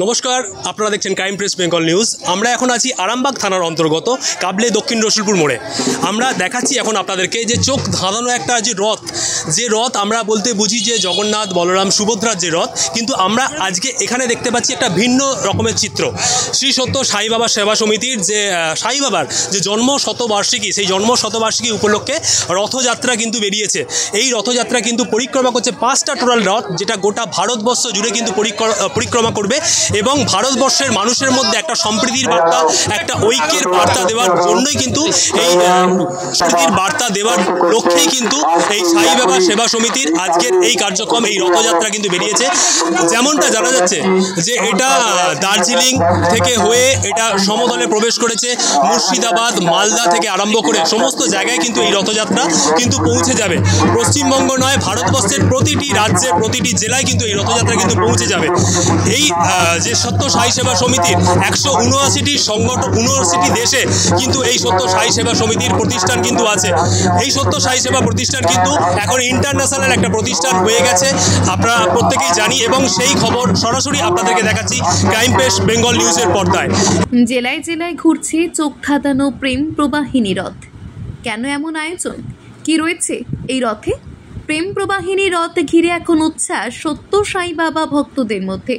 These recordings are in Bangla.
নমস্কার, আপনারা দেখছেন ক্রাইম প্রেস বেঙ্গল নিউজ। আমরা এখন আছি আরামবাগ থানার অন্তর্গত কাবলে দক্ষিণ রসুলপুর মোড়ে। আমরা দেখাচ্ছি এখন আপনাদেরকে যে চোখ ধাঁধানো একটা যে রথ আমরা বলতে বুঝি যে জগন্নাথ, বলরাম, সুভদ্রার যে রথ, কিন্তু আমরা আজকে এখানে দেখতে পাচ্ছি একটা ভিন্ন রকমের চিত্র। শ্রী সত্য সাই বাবা সেবা সমিতির যে সাই বাবার যে জন্ম শতবার্ষিকী, সেই জন্ম শতবার্ষিকী উপলক্ষে রথযাত্রা কিন্তু বেরিয়েছে। এই রথযাত্রা কিন্তু পরিক্রমা করছে 5টা টোটাল রথ, যেটা গোটা ভারতবর্ষ জুড়ে কিন্তু পরিক্রমা করবে এবং ভারতবর্ষের মানুষের মধ্যে একটা সম্প্রীতির বার্তা, একটা ঐক্যের বার্তা দেওয়ার জন্যই কিন্তু এই সম্প্রীতির বার্তা দেওয়ার লক্ষ্যেই কিন্তু এই সাই বাবা সেবা সমিতির আজকের এই কার্যক্রম, এই রথযাত্রা কিন্তু বেরিয়েছে। যেমনটা জানা যাচ্ছে যে এটা দার্জিলিং থেকে হয়ে এটা সমতলে প্রবেশ করেছে, মুর্শিদাবাদ, মালদা থেকে আরম্ভ করে সমস্ত জায়গায় কিন্তু এই রথযাত্রা কিন্তু পৌঁছে যাবে। পশ্চিমবঙ্গ নয়, ভারতবর্ষের প্রতিটি রাজ্যে, প্রতিটি জেলায় কিন্তু এই রথযাত্রা কিন্তু পৌঁছে যাবে। এই যে সত্য সাই সেবা সমিতির 179টি সংগঠন, 79টি দেশে কিন্তু এই সত্য সাই সেবা সমিতির প্রতিষ্ঠান কিন্তু আছে। এই সত্য সাই সেবা প্রতিষ্ঠান কিন্তু এখন ইন্টারন্যাশনাল একটা প্রতিষ্ঠান হয়ে গেছে, আপনারা প্রত্যেকেই জানি, এবং সেই খবর সরাসরি আপনাদেরকে দেখাচ্ছি ক্রাইম প্রেস বেঙ্গল নিউজের পর্দায়। জেলায় জেলায় ঘুরছে চোখ ধাঁধানো প্রেম প্রবাহিনী রথ। কেন এমন আয়োজন? কি রয়েছে এই রথে? প্রেম প্রবাহিনী রথ ঘিরে এখন উচ্ছ্বাস সত্য সাই বাবা ভক্তদের মধ্যে।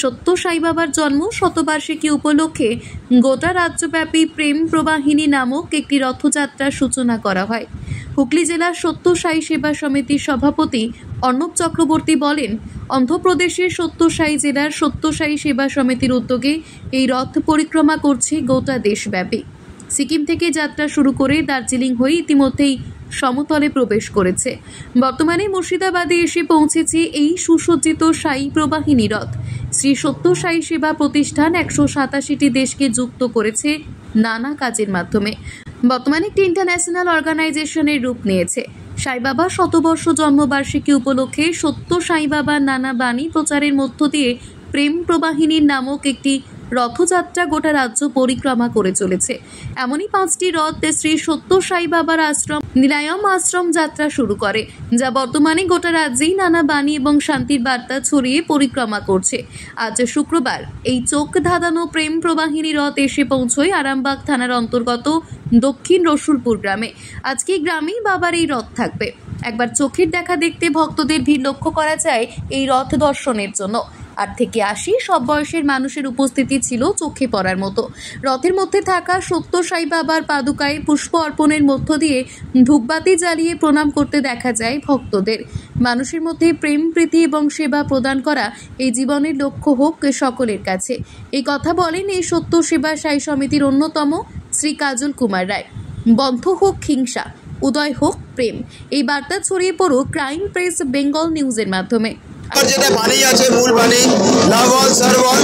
সত্য সাই বাবার জন্ম শতবার্ষিকী উপলক্ষে গোটা রাজ্যব্যাপী প্রেম প্রবাহিনী নামক একটি রথযাত্রার সূচনা করা হয়। হুগলি জেলার সত্য সাই সেবা সমিতির সভাপতি অর্ণব চক্রবর্তী বলেন, অন্ধ্রপ্রদেশের সত্য সাই জেলার সত্য সাই সেবা সমিতির উদ্যোগে এই রথ পরিক্রমা করছে গোটা দেশব্যাপী। সিকিম থেকে যাত্রা শুরু করে দার্জিলিং হয়ে ইতিমধ্যেই সমতলে প্রবেশ করেছে। বর্তমানে মুর্শিদাবাদে এসে পৌঁছেছে এই সুসজ্জিত সাই প্রবাহিনী রথ। শ্রী সত্য সাই সেবা প্রতিষ্ঠান 187টি দেশকে যুক্ত করেছে নানা কাজের মাধ্যমে। বর্তমানে একটি ইন্টারন্যাশনাল অর্গানাইজেশনের রূপ নিয়েছে। সাই বাবা শতবর্ষ জন্মবার্ষিকী উপলক্ষে সত্য সাই বাবার নানা বাণী প্রচারের মধ্য দিয়ে প্রেম প্রবাহিনীর নামক একটি রথযাত্রা গোটা রাজ্য পরিক্রমা করে চলেছে। এমনই 5টি রথ শ্রী সত্য সাই বাবার আশ্রম নীলায়ম আশ্রম যাত্রা শুরু করে, যা বর্তমানে গোটা রাজ্যেই নানা বাণী এবং শান্তির বার্তা ছড়িয়ে পরিক্রমা করছে। আজ শুক্রবার এই চোখ ধাঁধানো প্রেম প্রবাহিনী রথ এসে পৌঁছয় আরামবাগ থানার অন্তর্গত দক্ষিণ রসুলপুর গ্রামে। আজকে গ্রামেই বাবার এই রথ থাকবে। একবার চোখের দেখা দেখতে ভক্তদের ভিড় লক্ষ্য করা যায় এই রথ দর্শনের জন্য। 8 থেকে 80 সব বয়সের মানুষের উপস্থিতি ছিল চোখে পড়ার মতো। রথের মধ্যে থাকা সত্য সাই বাবার পাদুকায় পুষ্প অর্পণের মধ্য দিয়ে ধূপবাতি জ্বালিয়ে প্রণাম করতে দেখা যায় ভক্তদের। মানুষের মধ্যে প্রেম, প্রীতি এবং সেবা প্রদান করা এই জীবনের লক্ষ্য হোক সকলের কাছে, এই কথা বলেন এই সত্য সেবা সাই সমিতির অন্যতম শ্রী কাজল কুমার রায়। বন্ধ হোক হিংসা, উদয় হোক প্রেম, এই বার্তা ছড়িয়ে পড়ুক ক্রাইম প্রেস বেঙ্গল নিউজের মাধ্যমে। যেটা বাণী আছে, মূল বাণী, লাভ all, serve all,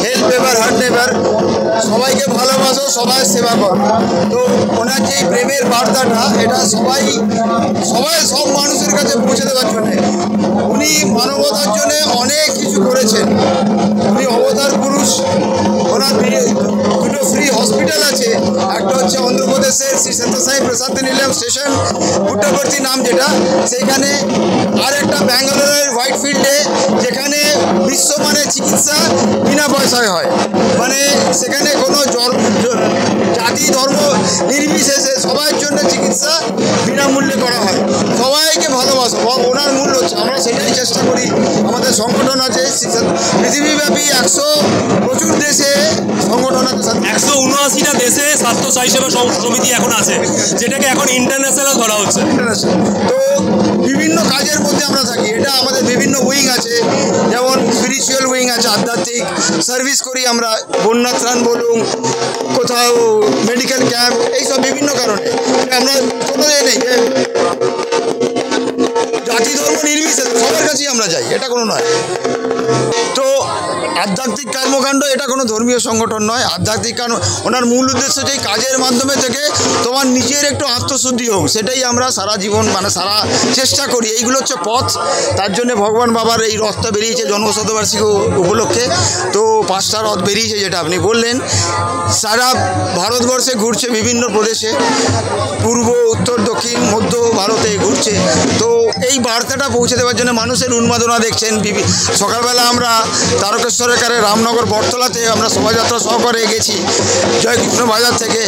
help ever, heart never, সবাইকে ভালোবাসো, সবাই সেবা করো। তো ওনার যে প্রেমের বার্তাটা, এটা সবাই সব মানুষের কাছে পৌঁছে দেওয়ার জন্য উনি মানবতার জন্য অনেক কিছু করেছেন। উনি অবতার পুরুষ। ওনার দুটো ফ্রি হসপিটাল আছে, একটা হচ্ছে অন্ধ্রপ্রদেশের শ্রী সত্য সাই প্রসাদ নীলায়ম স্টেশন পুট্টবর্তী নাম যেটা, সেইখানে, আর একটা ব্যাঙ্গালোরের হোয়াইট ফিল্ডে, যেখানে বিশ্বমানের চিকিৎসা বিনা পয়সায় হয়। মানে সেখানে কোনো জাতি ধর্ম নির্বিশেষে সবার জন্য চিকিৎসা বিনামূল্যে করা হয়। সবাইকে ভালোবাসো, ওনার মূল্য হচ্ছে, আমরা সেটাই চেষ্টা করি। আমাদের সংগঠন আছে পৃথিবীব্যাপী প্রচুর দেশে সংগঠন আছে, 179টা দেশে স্বাস্থ্য সাই সেবা সমিতি এখন আছে, যেটাকে এখন ইন্টারন্যাশনাল ধরা হচ্ছে। তো বিভিন্ন কাজের মধ্যে আমরা থাকি। এটা আমাদের বিভিন্ন উইং আছে, যেমন স্পিরিচুয়াল উইং আছে, আধ্যাত্মিক সার্ভিস করি আমরা, বন্যা ত্রাণ বলুন, কোথাও মেডিকেল ক্যাম্প, এইসব বিভিন্ন কারণে। আমরা কোনো নেই জাতি ধর্ম নির্বিশেষে সবার কাছেই আমরা যাই, এটা কোনো নয়। তো আধ্যাত্মিক কর্মকাণ্ড, এটা কোনো ধর্মীয় সংগঠন নয়। আধ্যাত্মিক কারণ ওনার মূল উদ্দেশ্য যে কাজের মাধ্যমে থেকে তোমার নিজের একটু আত্মশুদ্ধি হোক, সেটাই আমরা সারা জীবন সারা চেষ্টা করি। এইগুলো হচ্ছে পথ। তার জন্য ভগবান বাবার এই রথটা বেরিয়েছে জন্মশতবার্ষিকী উপলক্ষে। তো 5টা রথ বেরিয়েছে, যেটা আপনি বললেন, সারা ভারতবর্ষে ঘুরছে, বিভিন্ন প্রদেশে, পূর্ব, উত্তর, দক্ষিণ, মধ্য ভারতে ঘুরছে। তো এই বার্তাটা পৌঁছে দেওয়ার জন্য মানুষের উন্মাদনা দেখছেন। সকালবেলা আমরা তারকেশ্বর সরকারের রামনগর বটতলাতে আমরা শোভাযাত্রা সহকারে গেছি জয়কৃষ্ণ বাজার থেকে।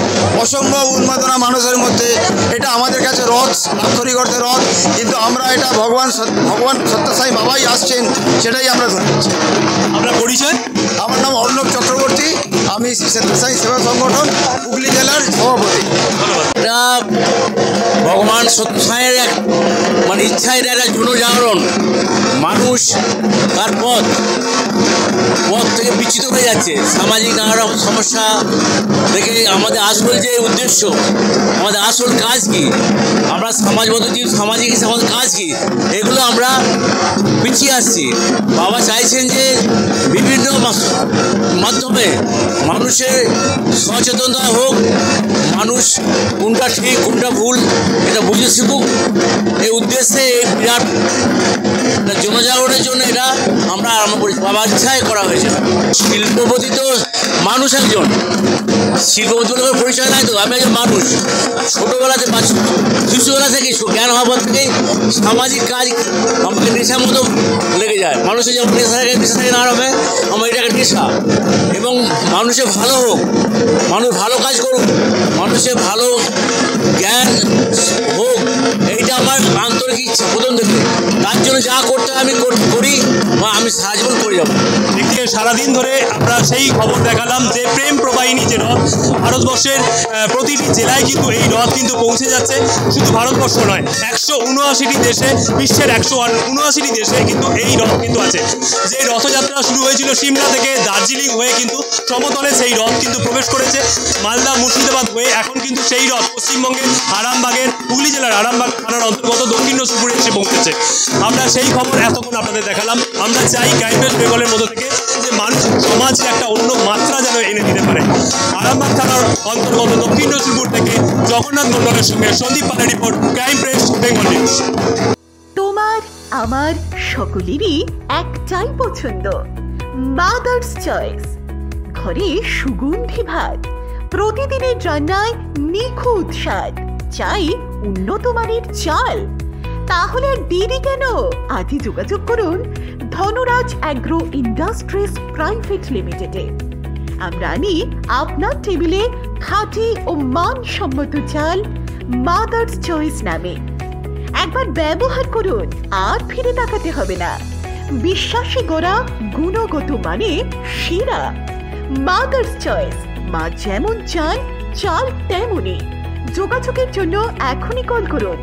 অসম্ভব উন্মাদনা মানুষের মধ্যে। এটা আমাদের কাছে রথ, আক্ষরিক অর্থে রথ, কিন্তু আমরা এটা ভগবান সত্যসাই বাবাই আসছেন সেটাই আমরা ধরেছি। আপনার পরিচয়? আমার নাম অর্ণব চক্রবর্তী, আমি শ্রী সত্যসাই সেবা সংগঠন হুগলি জেলার সভাপতি। এটা ভগবান সত্যসাইয়ের এক ইচ্ছায় একটা জনজাগরণ। মানুষ তার পথ থেকে বিচ্যুত হয়ে যাচ্ছে। সামাজিক নানা রকম সমস্যা থেকে আমাদের আসল যে উদ্দেশ্য, আমাদের আসল কাজ কি, আমরা সমাজবদ্ধ জীব, সামাজিক হিসেবে আমাদের কাজ কি, এগুলো আমরা পিছিয়ে আসছি। বাবা চাইছেন যে বিভিন্ন মাধ্যমে মানুষের সচেতনতা হোক, মানুষ কোনটা ঠিক কোনটা ভুল এটা বুঝে শিখুক। এই উদ্দেশ্যে এই বিরাট জনজাগরণের জন্য এটা আমরা আরম্ভ করেছি। বাবার ইচ্ছায় করা হয়েছে। শিল্পপতি তো মানুষ একজন, শিল্পপতি বলে পরিচয় নাই তো। আমি একজন মানুষ, ছোটোবেলাতে শিশুবেলা থেকে জ্ঞান হওয়ার থেকেই সামাজিক কাজ আমাকে নেশার মতো লেগে যায়। মানুষের যেমন নেশা থাকে না হবে, আমার এটা একটা নেশা। এবং মানুষের ভালো হোক, মানুষ ভালো কাজ করুক, মানুষের ভালো জ্ঞান হোক, এইটা আমার আন্তরিক ইচ্ছা প্রথম থেকে। তার জন্য যা করতে আমি করি বা আমি সারা জীবন করে যাবো। দেখতে সারাদিন ধরে আমরা সেই খবর দেখালাম যে প্রেম প্রবাহিনী যে রথ, ভারতবর্ষের প্রতিটি জেলায় কিন্তু এই রথ কিন্তু পৌঁছে যাচ্ছে। শুধু ভারতবর্ষ নয়, 179টি দেশে, বিশ্বের 179টি দেশে কিন্তু এই রথ কিন্তু আছে। যে রথযাত্রা শুরু হয়েছিল সিমলা থেকে দার্জিলিং হয়ে কিন্তু সমতলে সেই রথ কিন্তু প্রবেশ করেছে মালদা মুর্শিদাবাদ হয়ে। এখন কিন্তু সেই রথ পশ্চিমবঙ্গের আরামবাগের, হুগলি জেলার আরামবাগ থানার অন্তর্গত দক্ষিণ রসুলপুরে এসে পৌঁছেছে। আমরা সেই খবর এতক্ষণ আপনাদের দেখালাম। আমরা চাই ক্রাইম প্রেস বেঙ্গলের মধ্যে থেকে যে মানুষ সমাজে একটা অন্য মাত্রা যেন এনে দিতে পারে। আরামবাগ থানার অন্তর্গত দক্ষিণ রসুলপুর থেকে জগন্নাথ মন্ডলের সঙ্গে সন্দীপ পালের report, crime press Bengal news. তোমার আমার সকলেরই একটাই পছন্দ, মাদার্স চয়েস। ঘরে সুগন্ধি ভাত, প্রতিদিনের রান্নায় নিখুঁত স্বাদ, চাই উন্নত মানের চাল। তাহলে আর দেরি কেন? আজই যোগাযোগ করুন ধনরাজ অ্যাগ্রো ইন্ডাস্ট্রিজ প্রাইভেট লিমিটেডে। আমরা আনি আপনার টেবিলে খাঁটি ও মানসম্মত চাল মাদার্স চয়েস নামে। একবার ব্যবহার করুন, আর ফিরে তাকাতে হবে না। বিশ্বাসে গড়া গুণগত মানে সেরা মাদার্স চয়েস। মা যেমন চান, চাল তেমনই। যোগাযোগের জন্য এখনই কল করুন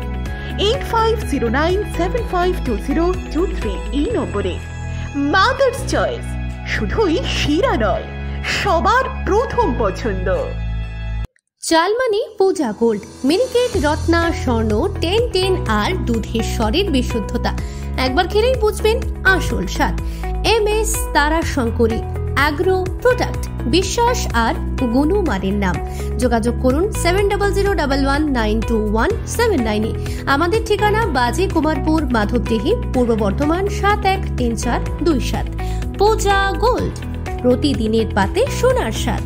8509752023 এই নম্বরে। মাদার্স চয়েস শুধুই সেরা নয়, সবার প্রথম পছন্দ। চালমানি পূজা গোল্ড, মিনিকেট, রত্না, স্বর্ণ 10 আর দুধের স্বরের বিশুদ্ধতা। একবার খেলেই বুঝবেন আসল স্বাদ। MS তারা শঙ্করী অ্যাগ্রো প্রোডাক্ট, বিশ্বাস আর গুণমানের নাম। যোগাযোগ করুন 7011192179। আমাদের ঠিকানা বাজে কুমারপুর, মাধবদেহি, পূর্ব বর্ধমান 713427। পূজা গোল্ড, প্রতিদিনের পাতে সোনার স্বাদ।